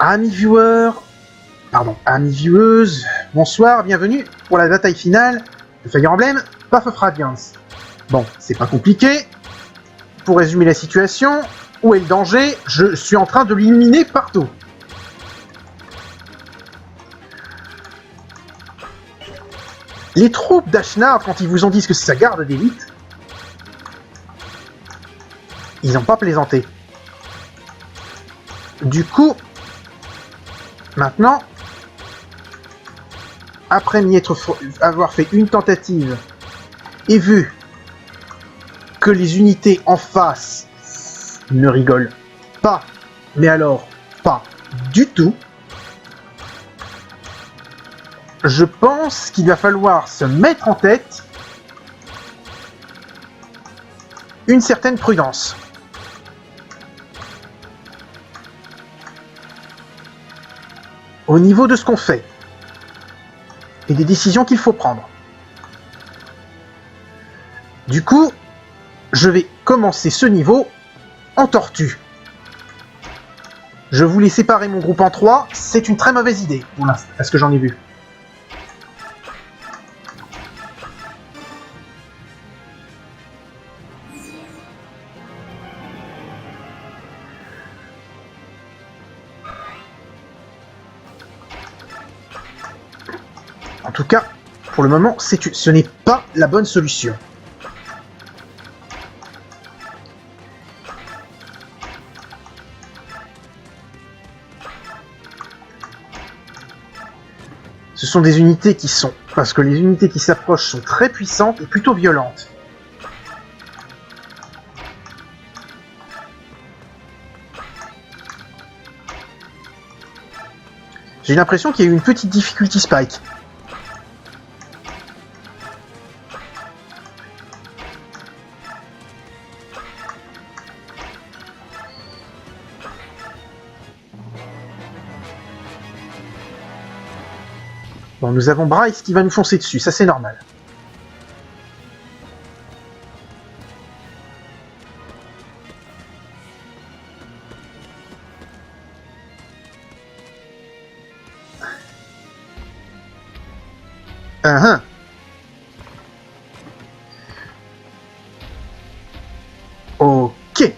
Amis viewers, amis vieweuses, bonsoir, bienvenue pour la bataille finale de Fire Emblem Path of Radiance. Bon, c'est pas compliqué. Pour résumer la situation, où est le danger? Je suis en train de l'illuminer partout. Les troupes d'Ashnard, quand ils vous ont dit que c'est sa garde d'élite, ils n'ont pas plaisanté. Du coup, maintenant, après avoir fait une tentative et vu que les unités en face ne rigolent pas, mais alors pas du tout, je pense qu'il va falloir se mettre en tête une certaine prudence. Au niveau de ce qu'on fait et des décisions qu'il faut prendre. Du coup, je vais commencer ce niveau en tortue. Je voulais séparer mon groupe en 3, c'est une très mauvaise idée pour l'instant, à ce que j'en ai vu. En tout cas, pour le moment, ce n'est pas la bonne solution. Ce sont des unités qui sont... Parce que les unités qui s'approchent sont très puissantes et plutôt violentes. J'ai l'impression qu'il y a eu une petite difficulty spike. Bon, nous avons Bryce qui va nous foncer dessus, ça c'est normal. Ok.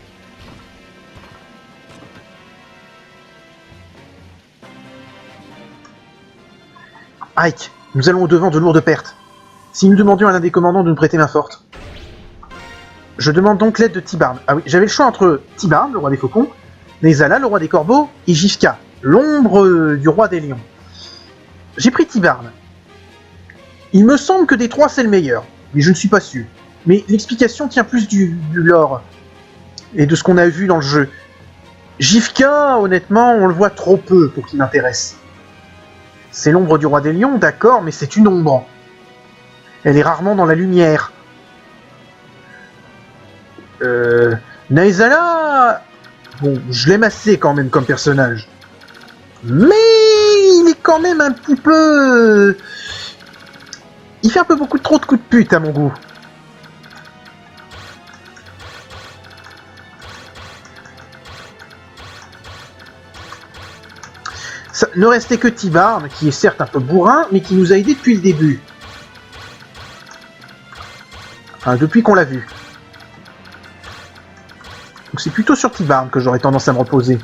Ike, nous allons au-devant de lourdes pertes. Si nous demandions à l'un des commandants de nous prêter main forte. Je demande donc l'aide de Tibarn. Ah oui, j'avais le choix entre Tibarn, le roi des faucons, Nezala, le roi des corbeaux, et Jifka, l'ombre du roi des lions. J'ai pris Tibarn. Il me semble que des trois c'est le meilleur, mais je ne suis pas sûr. Mais l'explication tient plus du lore et de ce qu'on a vu dans le jeu. Jifka, honnêtement, on le voit trop peu pour qu'il m'intéresse. C'est l'ombre du roi des lions, d'accord, mais c'est une ombre. Elle est rarement dans la lumière. Nezala... Bon, je l'aime assez quand même comme personnage. Mais il est quand même un petit peu... Il fait un peu trop de coups de pute à mon goût. Ça ne restait que Tibarn, qui est certes un peu bourrin, mais qui nous a aidés depuis le début. Enfin, depuis qu'on l'a vu. Donc c'est plutôt sur Tibarn que j'aurais tendance à me reposer.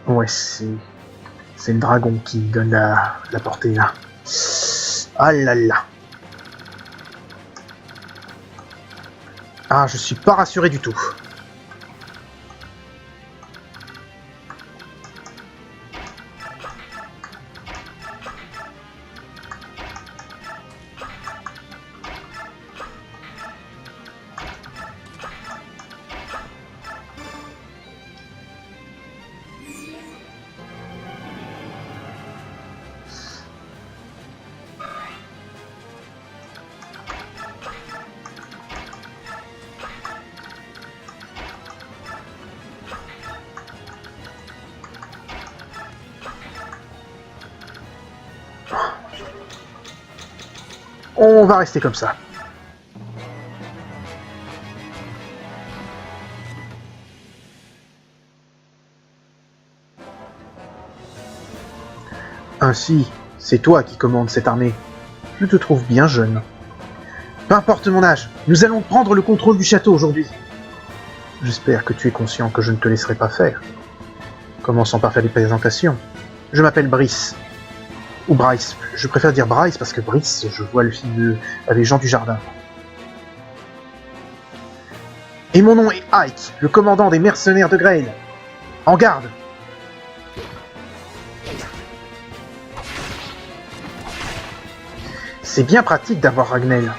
Ouais, c'est le dragon qui donne la portée là. Ah là là. Ah, je suis pas rassuré du tout. On va rester comme ça. Ainsi, c'est toi qui commandes cette armée. Je te trouve bien jeune. Peu importe mon âge, nous allons prendre le contrôle du château aujourd'hui. J'espère que tu es conscient que je ne te laisserai pas faire. Commençons par faire des présentations. Je m'appelle Brice. Ou Bryce. Je préfère dire Bryce parce que Brice, je vois le film avec Jean Dujardin. Et mon nom est Ike, le commandant des mercenaires de Grail. En garde! C'est bien pratique d'avoir Ragnell.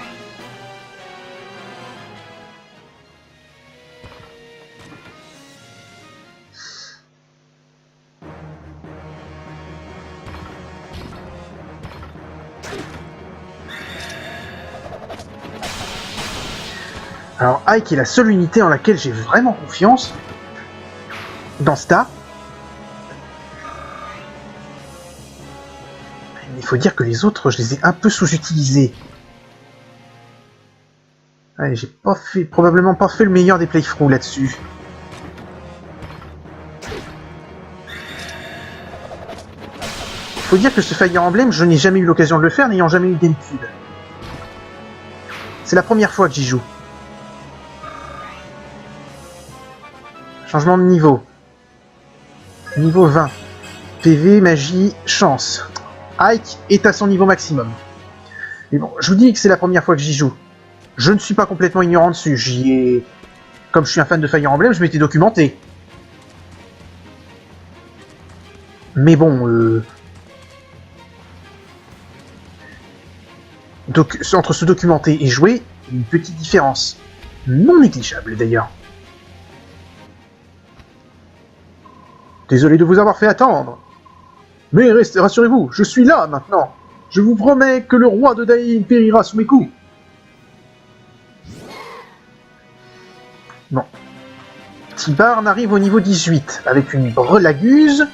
Alors Ike est la seule unité en laquelle j'ai vraiment confiance dans ce tas. Il faut dire que les autres, je les ai un peu sous-utilisés. Ouais, j'ai probablement pas fait le meilleur des playthroughs là-dessus. Il faut dire que ce Fire Emblem, je n'ai jamais eu l'occasion de le faire, n'ayant jamais eu GameCube. C'est la première fois que j'y joue. Changement de niveau. Niveau 20. PV, magie, chance. Ike est à son niveau maximum. Mais bon, je vous dis que c'est la première fois que j'y joue. Je ne suis pas complètement ignorant dessus. J'y ai... Comme je suis un fan de Fire Emblem, je m'étais documenté. Mais bon... Donc, entre se documenter et jouer, il y a une petite différence. Non négligeable d'ailleurs. Désolé de vous avoir fait attendre. Mais rassurez-vous, je suis là maintenant. Je vous promets que le roi de Daïn périra sous mes coups. Bon. Tibarn arrive au niveau 18 avec une relaguse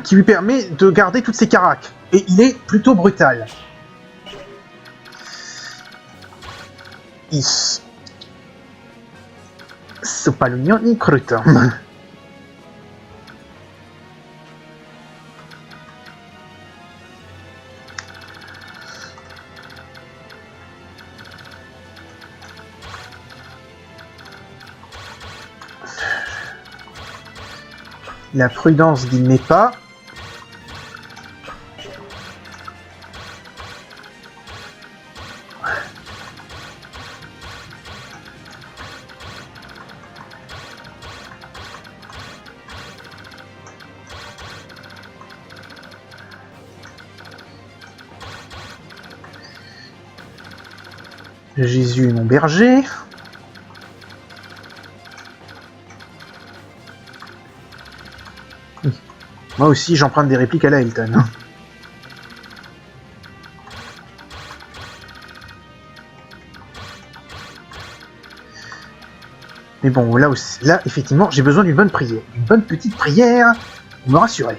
qui lui permet de garder toutes ses caracs. Et il est plutôt brutal. Sopalognon ni crutin. La prudence qu'il n'est pas. Jésus, mon berger. Moi aussi, j'emprunte des répliques à la Elton. Mais bon, là, effectivement, j'ai besoin d'une bonne prière. Une bonne petite prière pour me rassurer.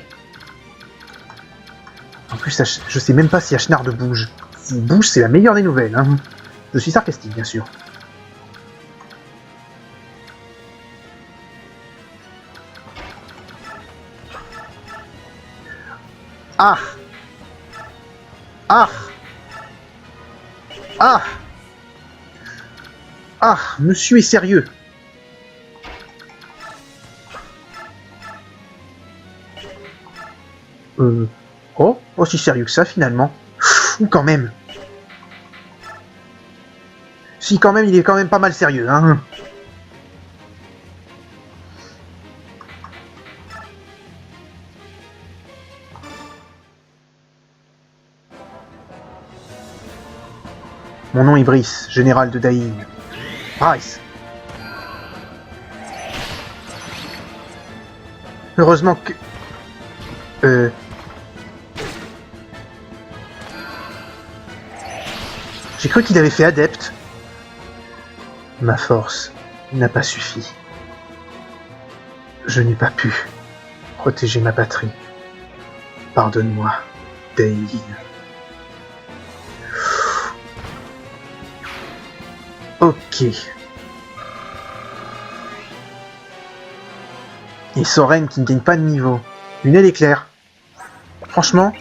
En plus, je sais même pas si Ashnard bouge. S'il bouge, c'est la meilleure des nouvelles. Hein. Je suis sarcastique, bien sûr. Ah! Ah! Ah! Ah! Monsieur est sérieux. Oh, aussi sérieux que ça, finalement. Ou quand même. Si, quand même, il est quand même pas mal sérieux, hein. Mon nom est Brice, général de Daïn. Bryce. Heureusement que... J'ai cru qu'il avait fait adepte. Ma force n'a pas suffi. Je n'ai pas pu protéger ma patrie. Pardonne-moi, Daïn. Ok. Et Soren qui ne gagne pas de niveau. Une aile éclair. Franchement,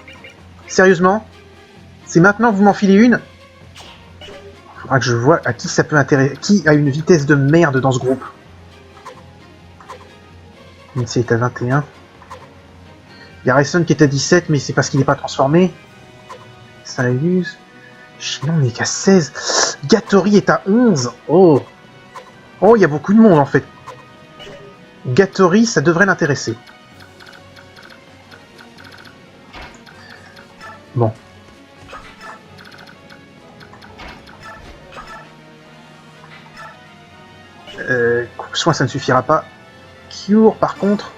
sérieusement, c'est maintenant que vous m'enfilez une? Faudra que je vois à qui ça peut intéresser. Qui a une vitesse de merde dans ce groupe? Lindsay est à 21. Il y a Rayson qui est à 17, mais c'est parce qu'il n'est pas transformé. Ça l'use. Chinon n'est qu'à 16. Gatori est à 11. Oh. Oh, il y a beaucoup de monde en fait. Gatori, ça devrait l'intéresser. Bon. Soin, ça ne suffira pas. Cure, par contre.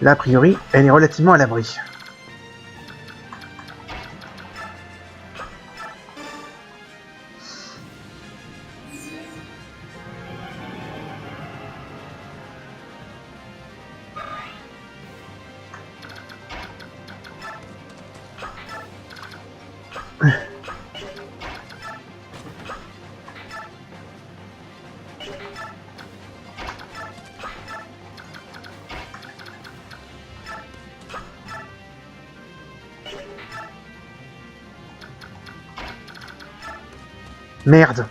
Là, a priori, elle est relativement à l'abri. Merde.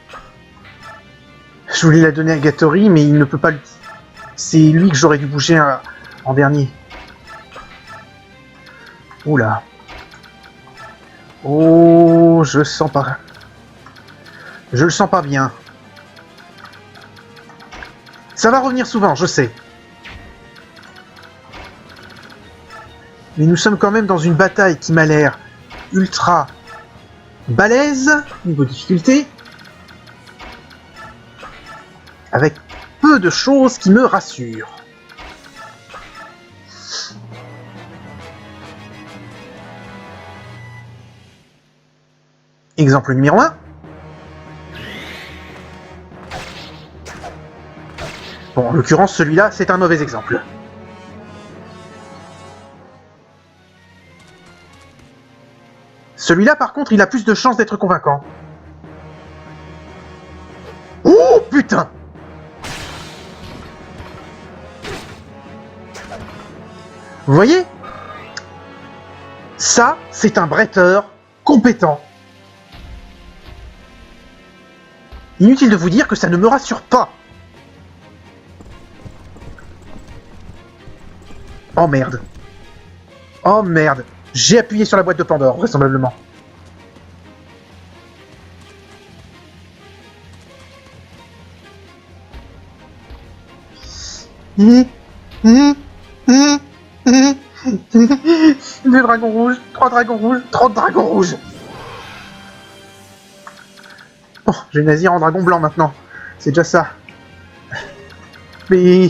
Je voulais la donner à Gatori, mais il ne peut pas le... C'est lui que j'aurais dû bouger en dernier. Oula. Oh, je sens pas... Je le sens pas bien. Ça va revenir souvent, je sais. Mais nous sommes quand même dans une bataille qui m'a l'air ultra balèze, niveau difficulté, avec peu de choses qui me rassurent. Exemple numéro 1. Bon, en l'occurrence, celui-là, c'est un mauvais exemple. Celui-là, par contre, il a plus de chances d'être convaincant. Oh, putain! Vous voyez? Ça, c'est un bretteur compétent. Inutile de vous dire que ça ne me rassure pas. Oh merde. Oh merde. J'ai appuyé sur la boîte de Pandore, vraisemblablement. Deux dragons rouges, 3 dragons rouges, 30 dragons rouges. Bon, j'ai Nazir en dragon blanc maintenant. C'est déjà ça. Mais...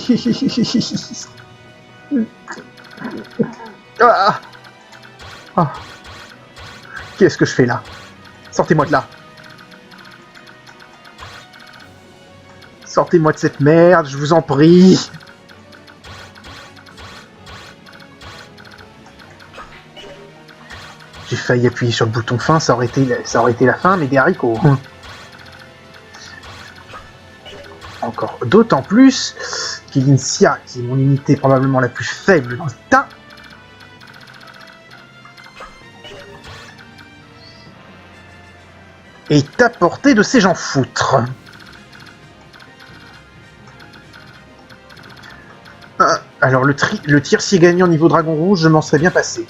ah. Ah. Qu'est-ce que je fais là? Sortez-moi de là. Sortez-moi de cette merde, je vous en prie. J'ai failli appuyer sur le bouton fin, ça aurait été la fin, mais des haricots. Encore. D'autant plus qu'Ilincia, qui est mon unité probablement la plus faible dans le tas, est à portée de ces gens foutres. Alors le tiercier gagnant niveau dragon rouge, je m'en serais bien passé.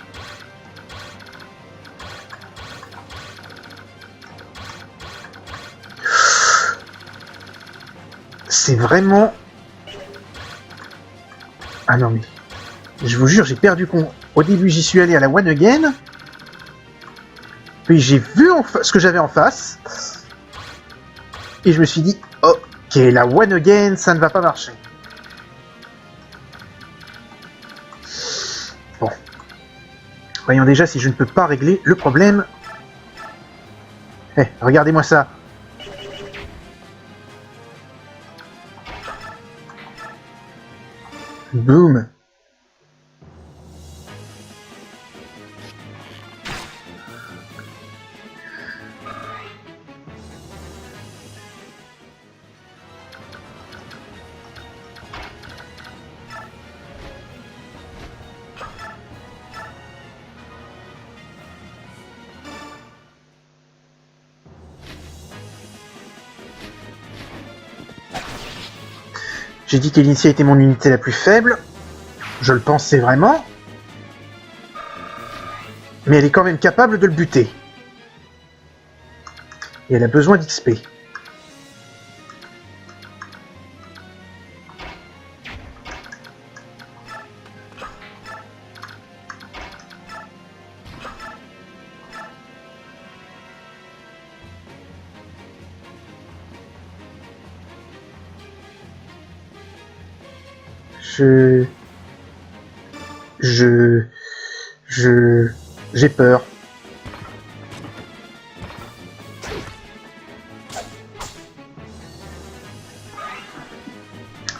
C'est vraiment... Ah non mais... Je vous jure, j'ai perdu con. Au début, j'y suis allé à la one again. Puis j'ai vu ce que j'avais en face. Et je me suis dit, ok, la one again, ça ne va pas marcher. Bon. Voyons déjà si je ne peux pas régler le problème. Eh, regardez-moi ça. Boum. J'ai dit qu'Elysia était mon unité la plus faible. Je le pensais vraiment. Mais elle est quand même capable de le buter. Et elle a besoin d'XP. J'ai peur.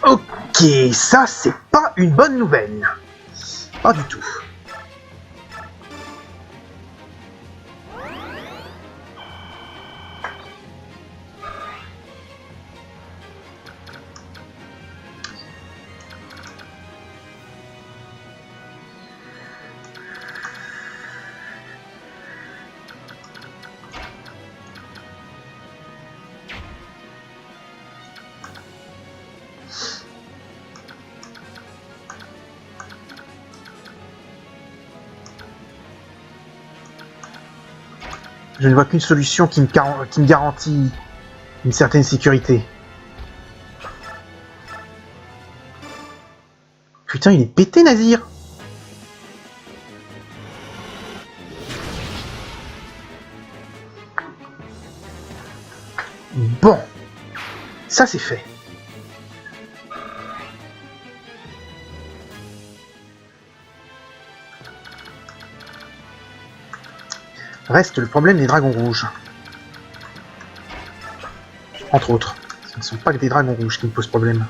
Ok, ça c'est pas une bonne nouvelle. Pas du tout. Je ne vois qu'une solution qui me garantit une certaine sécurité. Putain, il est pété, Nazir! Bon, ça c'est fait. Reste le problème des dragons rouges. Entre autres. Ce ne sont pas que des dragons rouges qui me posent problème.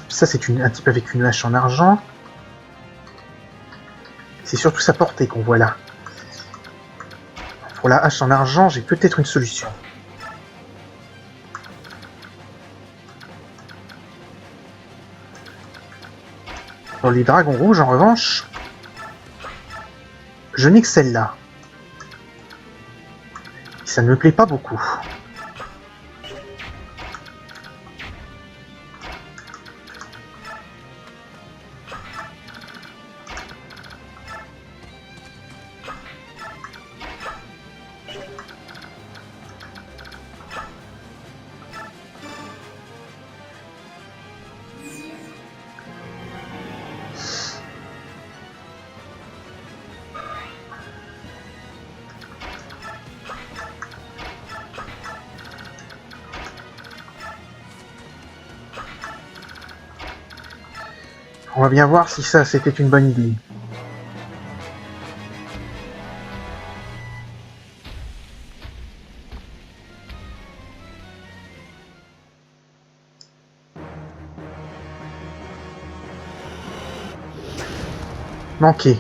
Ça, c'est un type avec une hache en argent. C'est surtout sa portée qu'on voit là. Pour la hache en argent, j'ai peut-être une solution. Pour les dragons rouges, en revanche, je n'ai que celle-là. Ça ne me plaît pas beaucoup. On va bien voir si ça, c'était une bonne idée. Manqué.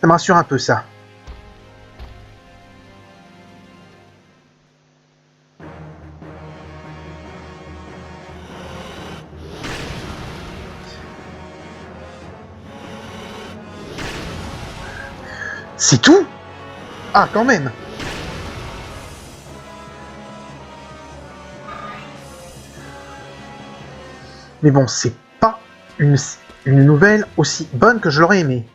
Ça me rassure un peu, ça. C'est tout? Ah, quand même. Mais bon, c'est pas une nouvelle aussi bonne que je l'aurais aimé.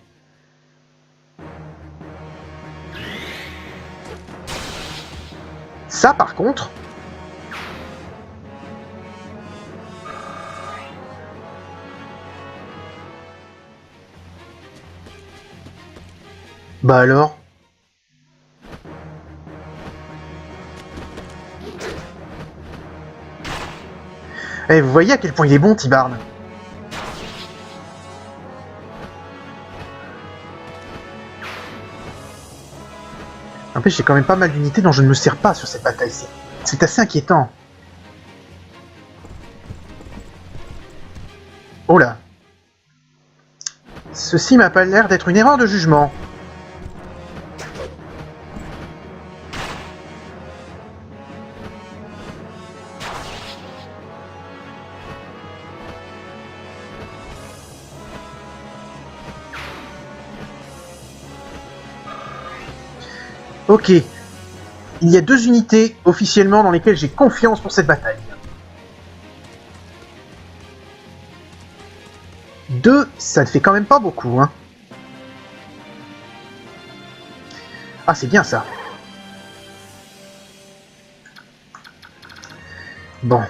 Ça, par contre... Bah alors... Eh, vous voyez à quel point il est bon, Tibarn. En fait, j'ai quand même pas mal d'unités dont je ne me sers pas sur cette bataille. C'est assez inquiétant. Oh là. Ceci m'a pas l'air d'être une erreur de jugement. Ok. Il y a 2 unités officiellement dans lesquelles j'ai confiance pour cette bataille. 2, ça ne fait quand même pas beaucoup, hein. Ah, c'est bien ça. Bon.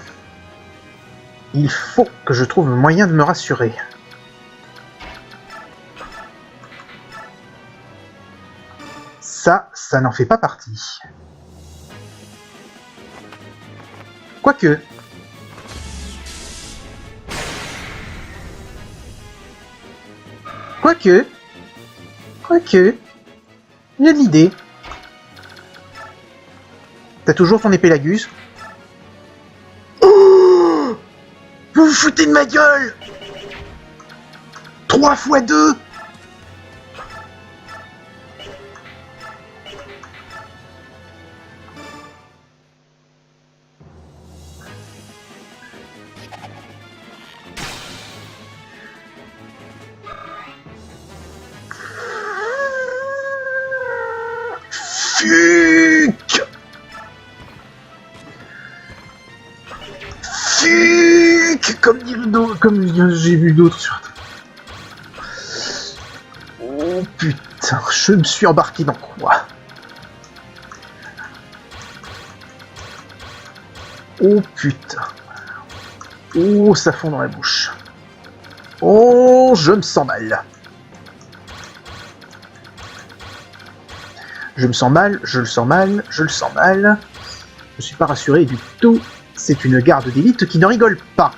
Il faut que je trouve un moyen de me rassurer. Ça n'en fait pas partie. Quoique. Il y a de l'idée. T'as toujours ton épée Lagus? Oh! Vous vous foutez de ma gueule! 3 x 2! Fuck! Comme j'ai vu d'autres sur... Oh putain, je me suis embarqué dans quoi? Oh putain. Oh, ça fond dans la bouche. Oh, je me sens mal. Je me sens mal, je le sens mal, je le sens mal. Je suis pas rassuré du tout. C'est une garde d'élite qui ne rigole pas.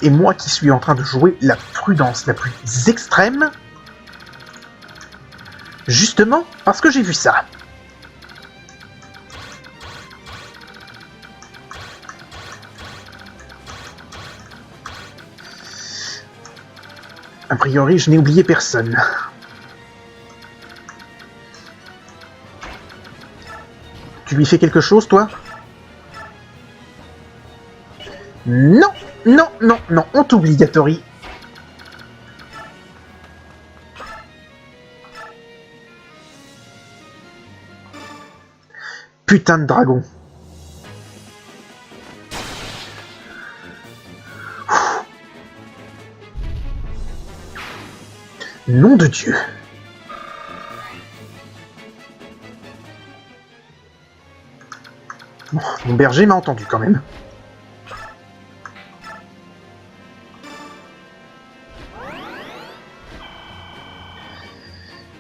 Et moi qui suis en train de jouer la prudence la plus extrême, justement parce que j'ai vu ça. A priori, je n'ai oublié personne. Tu lui fais quelque chose, toi? Non, non, non, non, on t'oublie, Gatori. Putain de dragon. Nom de Dieu. Bon, mon berger m'a entendu quand même.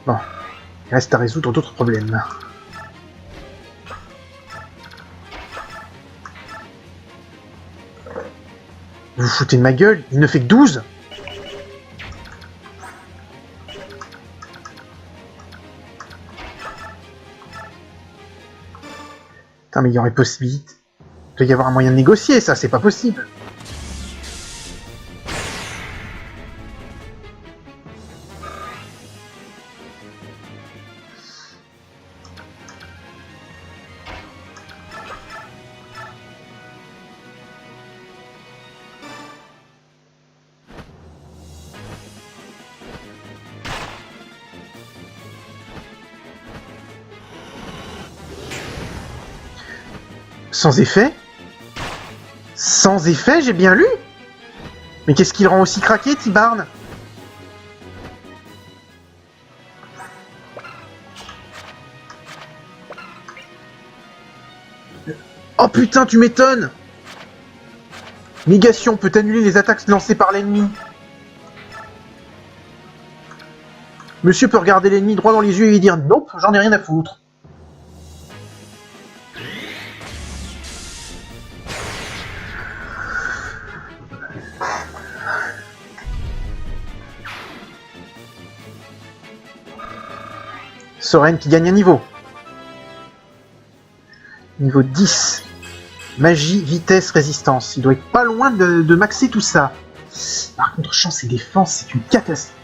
Bon, il reste à résoudre d'autres problèmes. Vous vous foutez de ma gueule? Il ne fait que 12? Putain, mais il y aurait possibilité. Il doit y avoir un moyen de négocier, ça, c'est pas possible. Sans effet? Sans effet, j'ai bien lu? Mais qu'est-ce qui le rend aussi craqué, Tibarn? Oh putain, tu m'étonnes! Négation peut annuler les attaques lancées par l'ennemi. Monsieur peut regarder l'ennemi droit dans les yeux et lui dire « Nope, j'en ai rien à foutre ». Soren qui gagne un niveau. Niveau 10. Magie, vitesse, résistance. Il doit être pas loin de maxer tout ça. Par contre, chance et défense, c'est une catastrophe.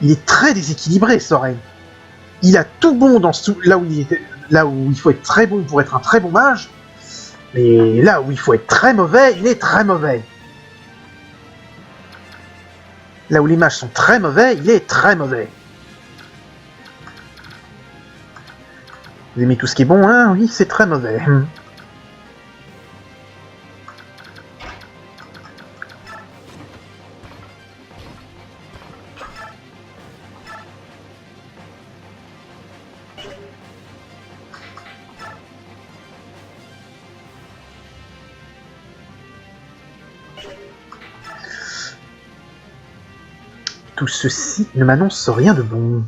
Il est très déséquilibré, Soren. Il a tout bon dans là où il faut être très bon pour être un très bon mage. Mais là où il faut être très mauvais, il est très mauvais. Là où les mages sont très mauvais, il est très mauvais. Vous aimez tout ce qui est bon, hein? Oui, c'est très mauvais. Tout ceci ne m'annonce rien de bon.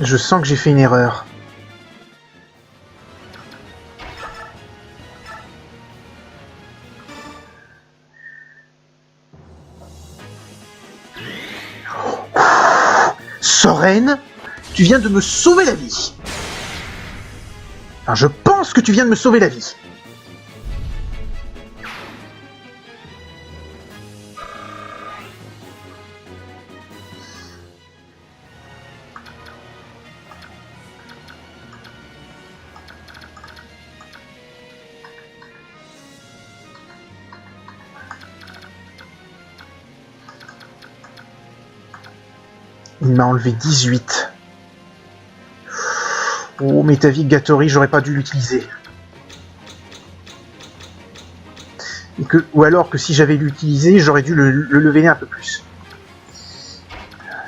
Je sens que j'ai fait une erreur. Soren, tu viens de me sauver la vie. Enfin, je pense que tu viens de me sauver la vie. Il m'a enlevé 18. Oh, mais ta vie, Gatori, j'aurais pas dû l'utiliser. Ou alors que si j'avais l'utilisé, j'aurais dû le lever un peu plus.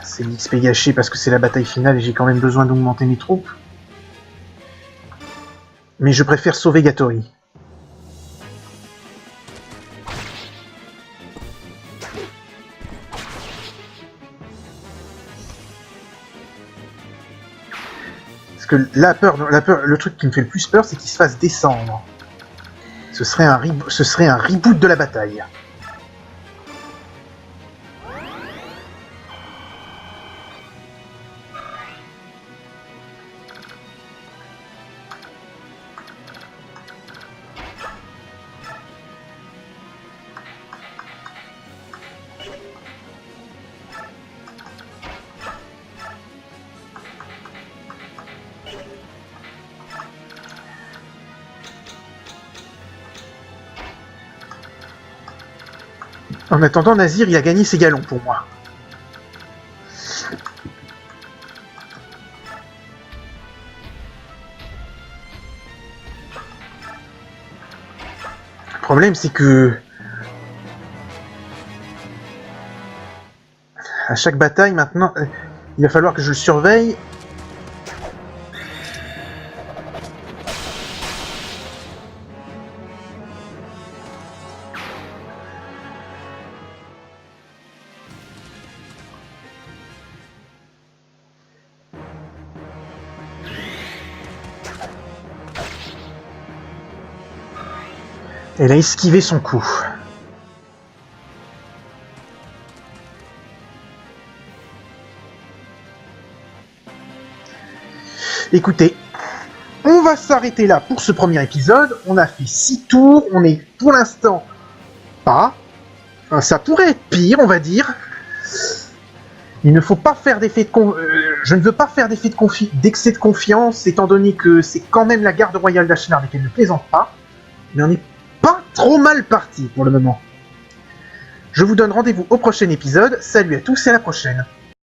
C'est l'XP gâché parce que c'est la bataille finale et j'ai quand même besoin d'augmenter mes troupes. Mais je préfère sauver Gatori. Parce que la peur, le truc qui me fait le plus peur, c'est qu'il se fasse descendre. Ce serait un reboot de la bataille. En attendant, Nazir, il a gagné ses galons pour moi. Le problème, c'est que... à chaque bataille, maintenant, il va falloir que je le surveille. Elle a esquivé son coup. Écoutez, on va s'arrêter là pour ce premier épisode. On a fait 6 tours, on est pour l'instant pas. Enfin, ça pourrait être pire, on va dire. Il ne faut pas faire d'effet de je ne veux pas faire d'excès de confiance, étant donné que c'est quand même la garde royale d'Ashnard et qu'elle ne plaisante pas. Mais on est pas trop mal parti pour le moment. Je vous donne rendez-vous au prochain épisode. Salut à tous et à la prochaine.